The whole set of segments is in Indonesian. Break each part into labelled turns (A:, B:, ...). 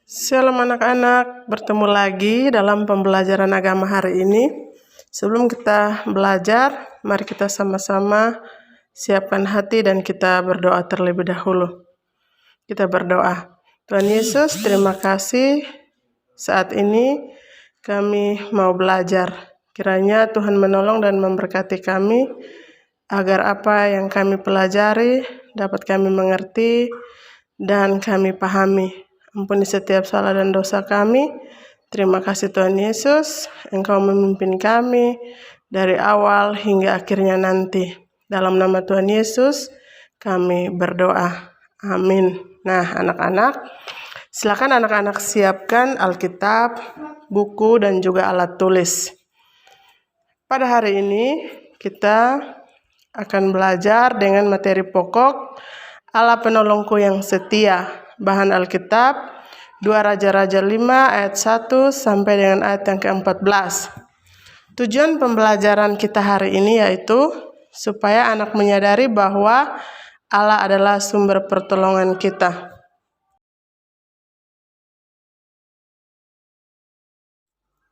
A: Shalom anak-anak, bertemu lagi dalam pembelajaran agama hari ini. Sebelum kita belajar, mari kita sama-sama siapkan hati dan kita berdoa terlebih dahulu. Kita berdoa. Tuhan Yesus, terima kasih saat ini kami mau belajar. Kiranya Tuhan menolong dan memberkati kami agar apa yang kami pelajari dapat kami mengerti dan kami pahami. Ampuni setiap salah dan dosa kami. Terima kasih Tuhan Yesus, Engkau memimpin kami dari awal hingga akhirnya nanti. Dalam nama Tuhan Yesus, kami berdoa. Amin. Nah, anak-anak, silakan anak-anak siapkan Alkitab, buku, dan juga alat tulis. Pada hari ini, kita akan belajar dengan materi pokok Allah penolongku yang setia. Bahan Alkitab 2 Raja-Raja 5 ayat 1 sampai dengan ayat yang ke-14. Tujuan pembelajaran kita hari ini yaitu supaya anak menyadari bahwa Allah adalah sumber pertolongan kita.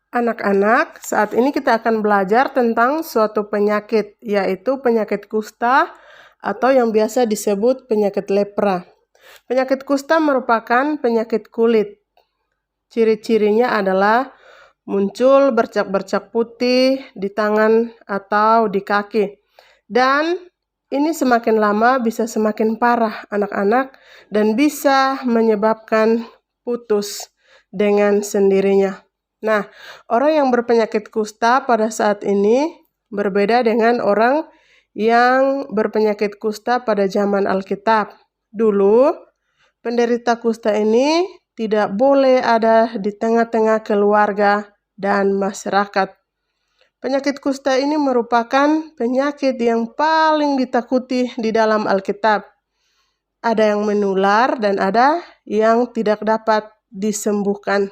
A: Anak-anak, saat ini kita akan belajar tentang suatu penyakit, yaitu penyakit kusta atau yang biasa disebut penyakit lepra. Penyakit kusta merupakan penyakit kulit. Ciri-cirinya adalah muncul bercak-bercak putih di tangan atau di kaki. Dan ini semakin lama bisa semakin parah anak-anak dan bisa menyebabkan putus dengan sendirinya. Nah, orang yang berpenyakit kusta pada saat ini berbeda dengan orang yang berpenyakit kusta pada zaman Alkitab. Dulu, penderita kusta ini tidak boleh ada di tengah-tengah keluarga dan masyarakat. Penyakit kusta ini merupakan penyakit yang paling ditakuti di dalam Alkitab. Ada yang menular dan ada yang tidak dapat disembuhkan.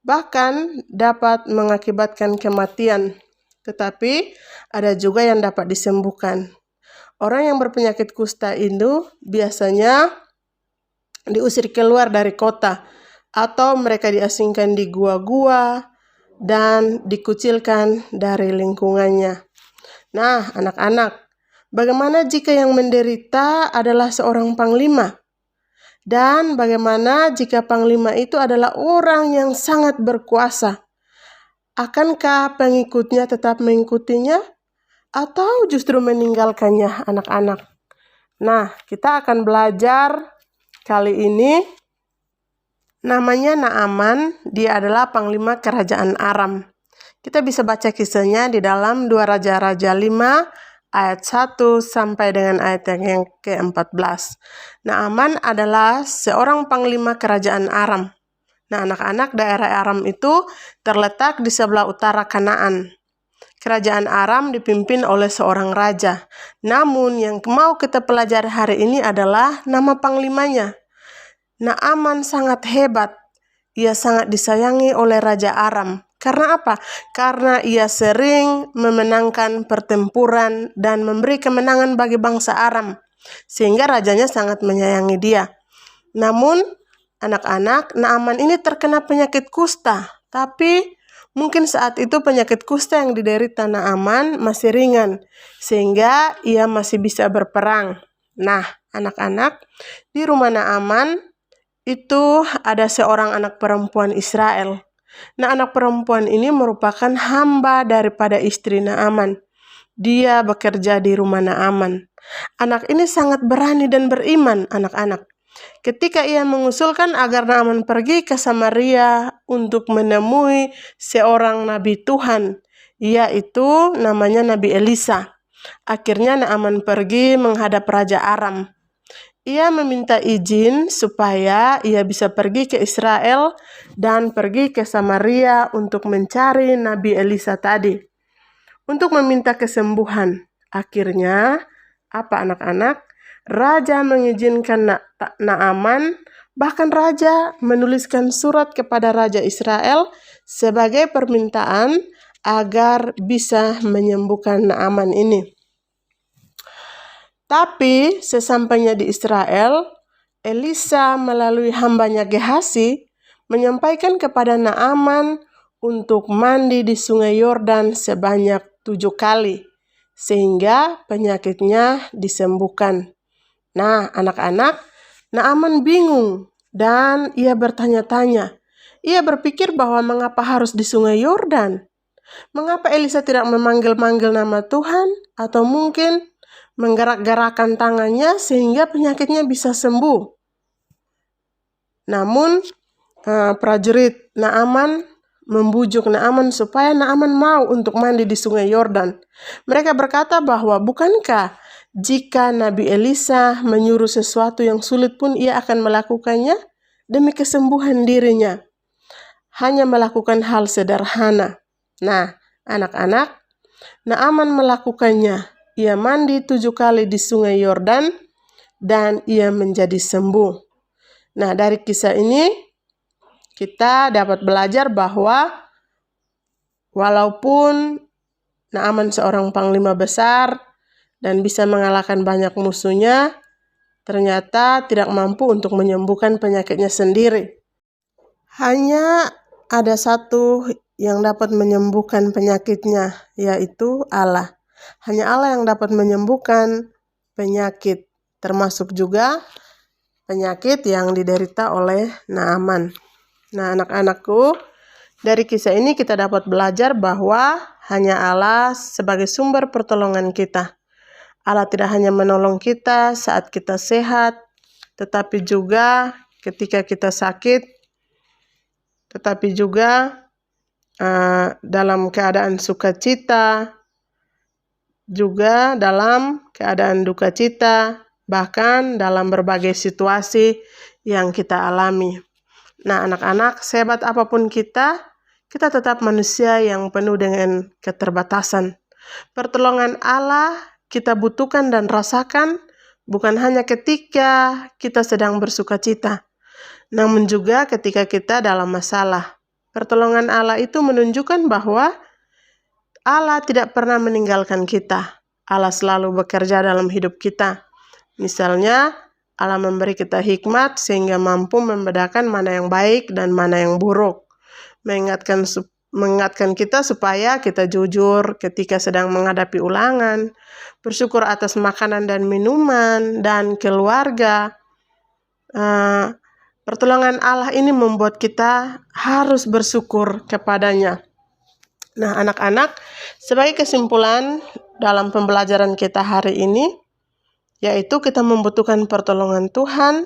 A: Bahkan dapat mengakibatkan kematian. Tetapi ada juga yang dapat disembuhkan. Orang yang berpenyakit kusta itu biasanya diusir keluar dari kota atau mereka diasingkan di gua-gua dan dikucilkan dari lingkungannya. Nah, anak-anak, bagaimana jika yang menderita adalah seorang panglima? Dan bagaimana jika panglima itu adalah orang yang sangat berkuasa? Akankah pengikutnya tetap mengikutinya atau justru meninggalkannya, anak-anak? Nah, kita akan belajar kali ini. Namanya Naaman, dia adalah panglima kerajaan Aram. Kita bisa baca kisahnya di dalam 2 Raja-Raja 5 ayat 1 sampai dengan ayat yang ke-14. Naaman adalah seorang panglima kerajaan Aram. Nah, anak-anak, daerah Aram itu terletak di sebelah utara Kanaan. Kerajaan Aram dipimpin oleh seorang raja. Namun yang mau kita pelajari hari ini adalah nama panglimanya. Naaman sangat hebat. Ia sangat disayangi oleh Raja Aram. Karena apa? Karena ia sering memenangkan pertempuran dan memberi kemenangan bagi bangsa Aram. Sehingga rajanya sangat menyayangi dia. Namun, anak-anak, Naaman ini terkena penyakit kusta. Tapi mungkin saat itu penyakit kusta yang diderita Naaman masih ringan, sehingga ia masih bisa berperang. Nah, anak-anak, di rumah Naaman itu ada seorang anak perempuan Israel. Nah, anak perempuan ini merupakan hamba daripada istri Naaman. Dia bekerja di rumah Naaman. Anak ini sangat berani dan beriman, anak-anak. Ketika ia mengusulkan agar Naaman pergi ke Samaria untuk menemui seorang nabi Tuhan, yaitu namanya Nabi Elisa. Akhirnya Naaman pergi menghadap Raja Aram. Ia meminta izin supaya ia bisa pergi ke Israel dan pergi ke Samaria untuk mencari Nabi Elisa tadi. Untuk meminta kesembuhan. Akhirnya, apa anak-anak? Raja mengizinkan Naaman, bahkan Raja menuliskan surat kepada Raja Israel sebagai permintaan agar bisa menyembuhkan Naaman ini. Tapi sesampainya di Israel, Elisa melalui hambanya Gehasi menyampaikan kepada Naaman untuk mandi di sungai Yordan sebanyak 7 kali, sehingga penyakitnya disembuhkan. Nah, anak-anak, Naaman bingung dan ia bertanya-tanya. Ia berpikir bahwa mengapa harus di sungai Yordan? Mengapa Elisa tidak memanggil-manggil nama Tuhan atau mungkin menggerak-gerakkan tangannya sehingga penyakitnya bisa sembuh? Namun, prajurit Naaman membujuk Naaman supaya Naaman mau untuk mandi di sungai Yordan. Mereka berkata bahwa bukankah jika Nabi Elisa menyuruh sesuatu yang sulit pun ia akan melakukannya demi kesembuhan dirinya. Hanya melakukan hal sederhana. Nah, anak-anak, Naaman melakukannya. Ia mandi 7 kali di sungai Yordan dan ia menjadi sembuh. Nah, dari kisah ini kita dapat belajar bahwa walaupun Naaman seorang panglima besar dan bisa mengalahkan banyak musuhnya, ternyata tidak mampu untuk menyembuhkan penyakitnya sendiri. Hanya ada satu yang dapat menyembuhkan penyakitnya, yaitu Allah. Hanya Allah yang dapat menyembuhkan penyakit, termasuk juga penyakit yang diderita oleh Naaman. Nah, anak-anakku, dari kisah ini kita dapat belajar bahwa hanya Allah sebagai sumber pertolongan kita. Allah tidak hanya menolong kita saat kita sehat, tetapi juga ketika kita sakit, tetapi juga dalam keadaan sukacita, juga dalam keadaan duka cita, bahkan dalam berbagai situasi yang kita alami. Nah, anak-anak, sehebat apapun kita tetap manusia yang penuh dengan keterbatasan. Pertolongan Allah kita butuhkan dan rasakan bukan hanya ketika kita sedang bersuka cita, namun juga ketika kita dalam masalah. Pertolongan Allah itu menunjukkan bahwa Allah tidak pernah meninggalkan kita. Allah selalu bekerja dalam hidup kita. Misalnya, Allah memberi kita hikmat sehingga mampu membedakan mana yang baik dan mana yang buruk. Mengingatkan kita supaya kita jujur ketika sedang menghadapi ulangan, bersyukur atas makanan dan minuman, dan keluarga. Pertolongan Allah ini membuat kita harus bersyukur kepadanya. Nah, anak-anak, sebagai kesimpulan dalam pembelajaran kita hari ini, yaitu kita membutuhkan pertolongan Tuhan.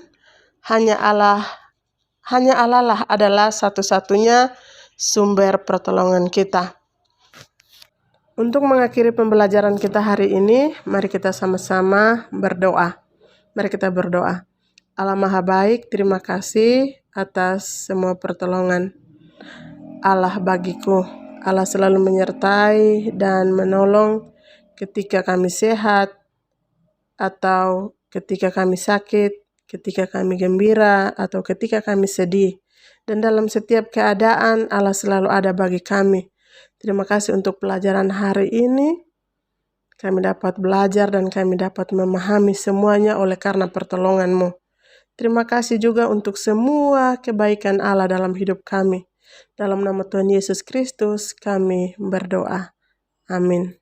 A: Hanya Allah lah adalah satu-satunya sumber pertolongan kita. Untuk mengakhiri pembelajaran kita hari ini, mari kita sama-sama berdoa. Mari kita berdoa. Allah Maha Baik, terima kasih atas semua pertolongan Allah bagiku. Allah selalu menyertai dan menolong ketika kami sehat, atau ketika kami sakit, ketika kami gembira, atau ketika kami sedih. Dan dalam setiap keadaan, Allah selalu ada bagi kami. Terima kasih untuk pelajaran hari ini. Kami dapat belajar dan kami dapat memahami semuanya oleh karena pertolongan-Mu. Terima kasih juga untuk semua kebaikan Allah dalam hidup kami. Dalam nama Tuhan Yesus Kristus, kami berdoa. Amin.